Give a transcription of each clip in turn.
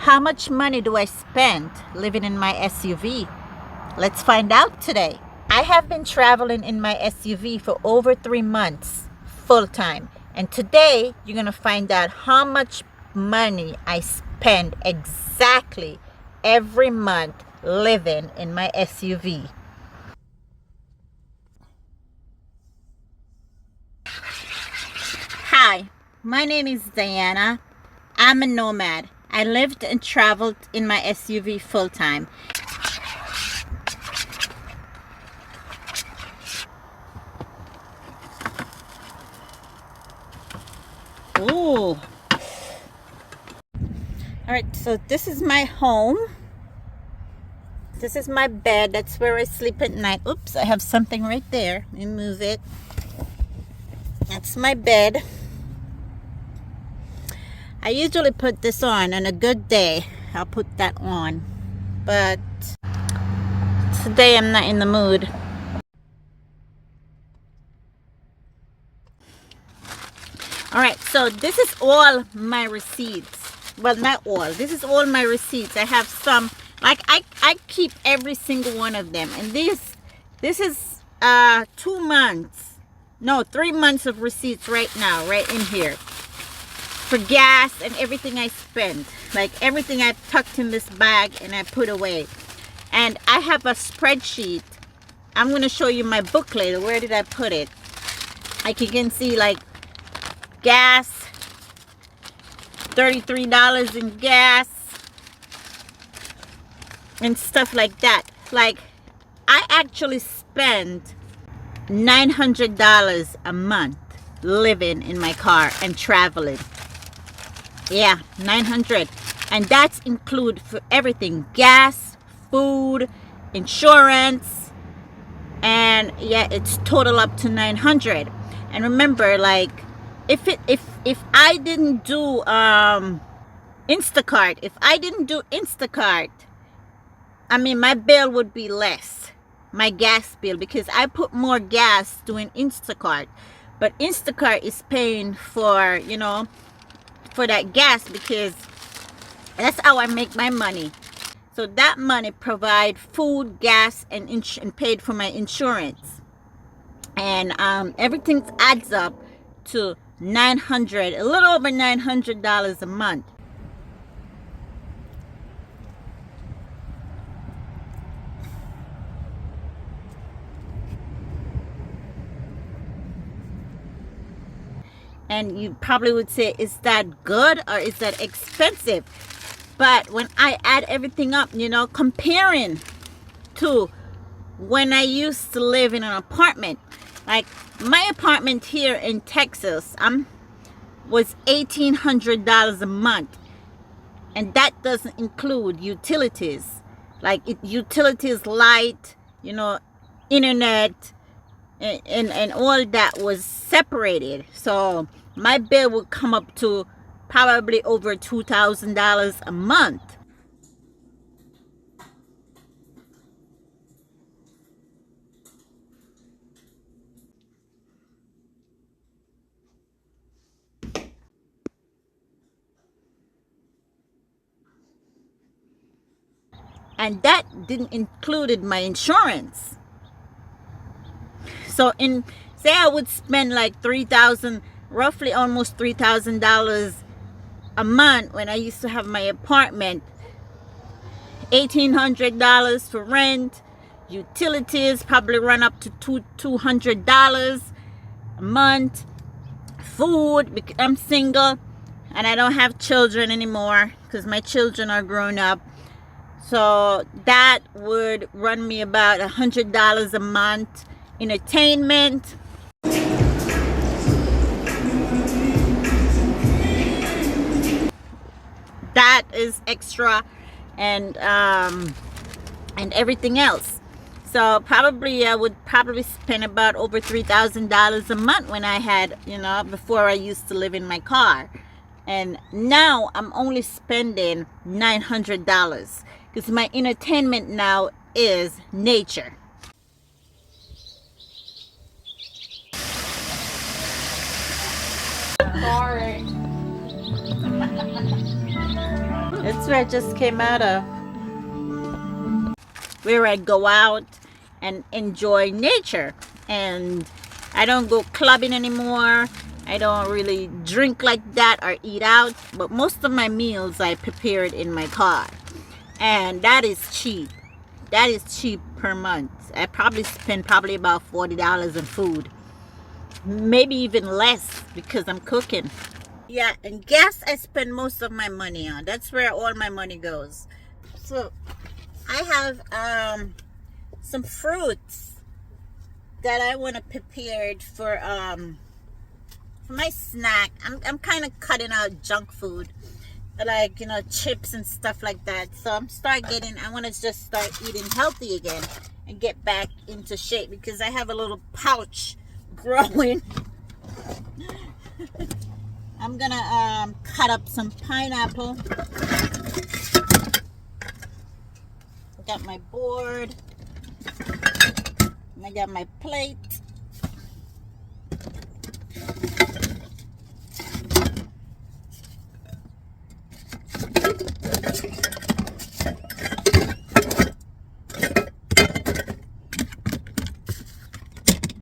How much money do I spend living in my SUV? Let's find out today. I have been traveling in my SUV for over 3 months, full time. And today, you're going to find out how much money I spend exactly every month living in my SUV. Hi, my name is Diana. I'm a nomad. I lived and traveled in my SUV full time. Ooh. Alright, so this is my home. This is my bed. That's where I sleep at night. Oops, I have something right there. Let me move it. That's my bed. I usually put this on a good day. I'll put that on. But today I'm not in the mood. Alright, so this is all my receipts. Well, not all. This is all my receipts. I have some, like I keep every single one of them. And this is 2 months. No, 3 months of receipts right now, right in here. For gas and everything I spend. Like everything I tucked in this bag and I put away. And I have a spreadsheet. I'm going to show you my booklet. Where did I put it? Like you can see, like gas, $33 in gas and stuff like that. Like I actually spend $900 a month living in my car and traveling. Yeah, 900, and that's include for everything: gas, food, insurance, and yeah, it's total up to 900. And remember, like if I didn't do Instacart, I mean my bill would be less, my gas bill, because I put more gas doing Instacart. But Instacart is paying for, you know, for that gas, because that's how I make my money. So that money provide food, gas, and paid for my insurance. And everything adds up to $900, a little over $900 a month. And you probably would say, is that good or is that expensive? But when I add everything up, you know, comparing to when I used to live in an apartment, like my apartment here in Texas, was $1,800 a month. And that doesn't include utilities. Like utilities, light, you know, internet, and all that was separated. So my bill would come up to probably over $2,000 a month. And that didn't included my insurance. So say I would spend like $3,000, roughly almost $3,000 a month when I used to have my apartment. $1,800 for rent, utilities probably run up to $200 a month, food, because I'm single and I don't have children anymore because my children are grown up. So that would run me about $100 a month. Entertainment, that is extra, and everything else. So probably I would spend about over $3,000 a month when I had, you know, before I used to live in my car. And now I'm only spending $900 because my entertainment now is nature. Sorry. That's where I just came out of. Where I go out and enjoy nature. And I don't go clubbing anymore. I don't really drink like that or eat out. But most of my meals I prepared in my car. And that is cheap. That is cheap per month. I probably spend about $40 in food. Maybe even less because I'm cooking. Yeah, and gas I spend most of my money on. That's where all my money goes. So I have some fruits that I want to prepare for my snack. I'm kind of cutting out junk food, like, you know, chips and stuff like that. So I want to just start eating healthy again and get back into shape because I have a little pouch growing. I'm gonna cut up some pineapple. I got my board. And I got my plate.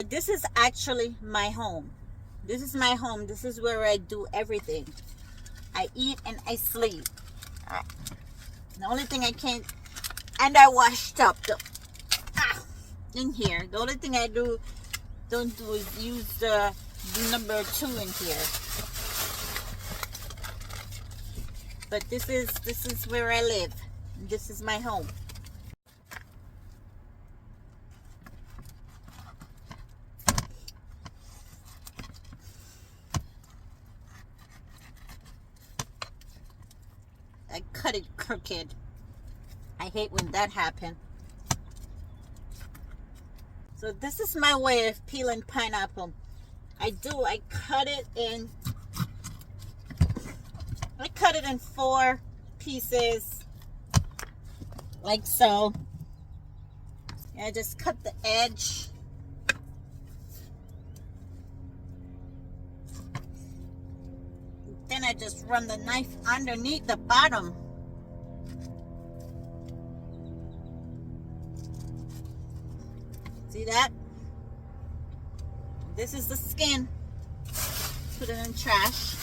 This is actually my home. This is my home. This is where I do everything. I eat and I sleep. The only thing I can't, and I washed up in here. The only thing I don't do is use the number 2 in here. But this is where I live. This is my home. I cut it crooked. I hate when that happens. So this is my way of peeling pineapple. I cut it in 4 pieces, like so. And I just cut the edge. Then I just run the knife underneath the bottom. See that? This is the skin. Put it in trash.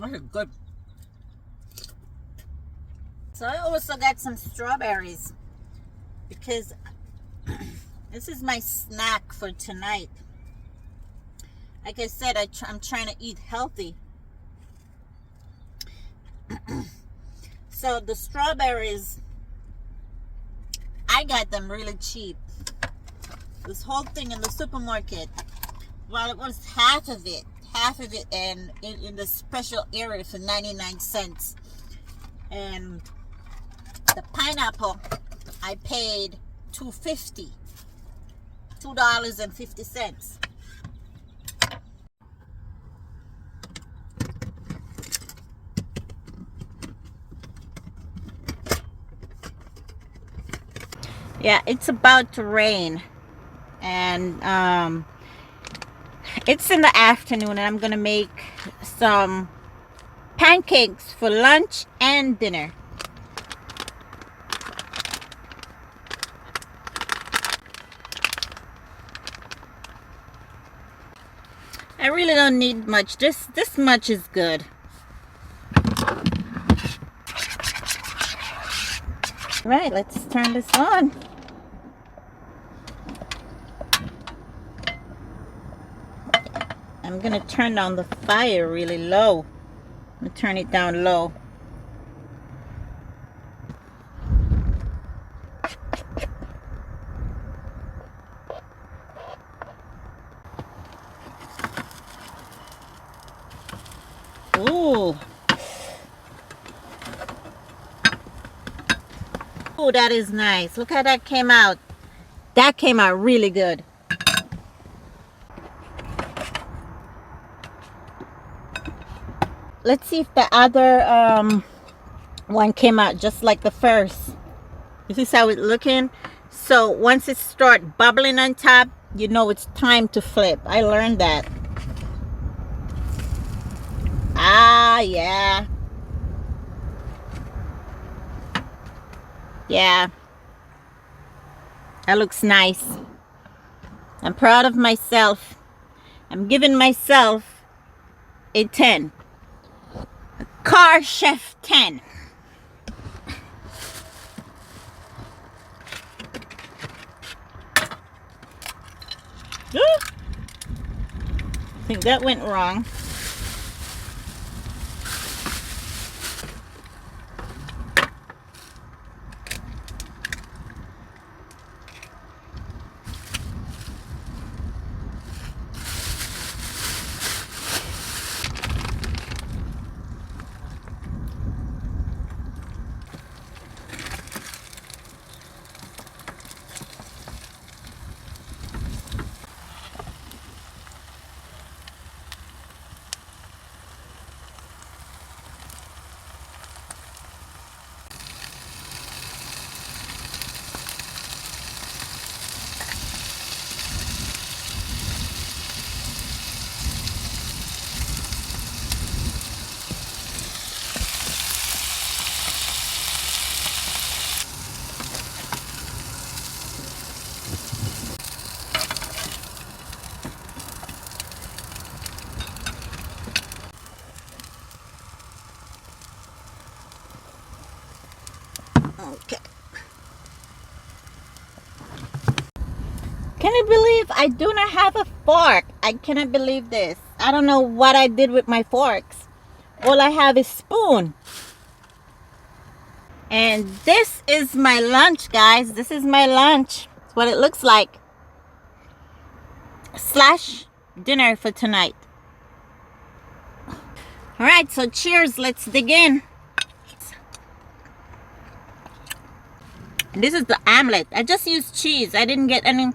This is good. So I also got some strawberries because this is my snack for tonight. Like I said, I'm trying to eat healthy. So the strawberries, I got them really cheap. This whole thing in the supermarket, well, it was half of it, and in the special area for 99 cents. And the pineapple, I paid $2.50. Yeah, it's about to rain, and it's in the afternoon, and I'm gonna make some pancakes for lunch and dinner. I really don't need much. This much is good. Right, let's turn this on. I'm gonna turn down the fire really low. I'm gonna turn it down low. Ooh. Oh, that is nice. Look how that came out. That came out really good. Let's see if the other one came out just like the first. This is how it's looking. So once it starts bubbling on top, you know it's time to flip. I learned that. Ah, yeah. Yeah. That looks nice. I'm proud of myself. I'm giving myself a 10. Car Chef 10. I think that went wrong. Okay. Can you believe I do not have a fork? I cannot believe this. I don't know what I did with my forks. All I have is spoon. And this is my lunch, guys. This is my lunch. It's what it looks like. Slash dinner for tonight. All right, so cheers. Let's dig in. This is the omelet. I just used cheese. I didn't get any.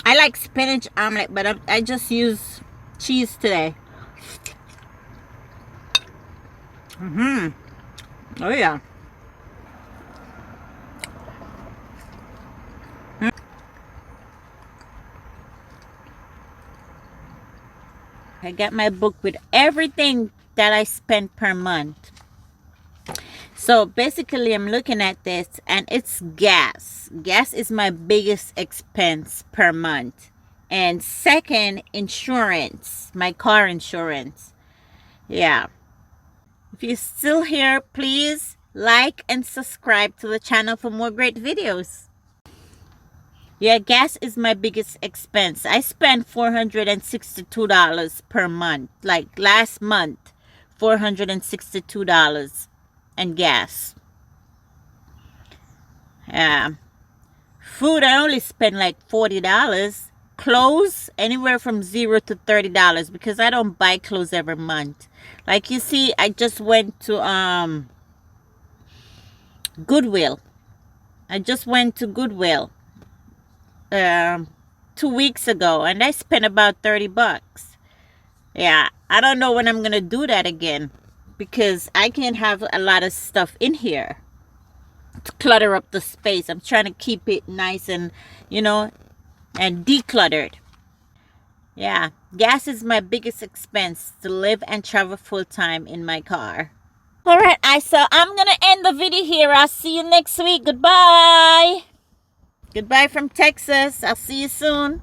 I like spinach omelet, but I just use cheese today. Oh yeah. I got my book with everything that I spent per month. So basically I'm looking at this and it's gas. Gas is my biggest expense per month. And second, insurance, my car insurance. Yeah. If you're still here, please like and subscribe to the channel for more great videos. Yeah, gas is my biggest expense. I spend $462 per month. Like last month, $462 and gas. Yeah. Food, I only spend like $40. Clothes, anywhere from $0 to $30 because I don't buy clothes every month. Like you see, I just went to Goodwill. I just went to Goodwill 2 weeks ago and I spent about $30. Yeah, I don't know when I'm gonna do that again because I can't have a lot of stuff in here to clutter up the space. I'm trying to keep it nice and, you know, and decluttered. Yeah, gas is my biggest expense to live and travel full-time in my car. All right, so I'm gonna end the video here. I'll see you next week. Goodbye. Goodbye from Texas. I'll see you soon.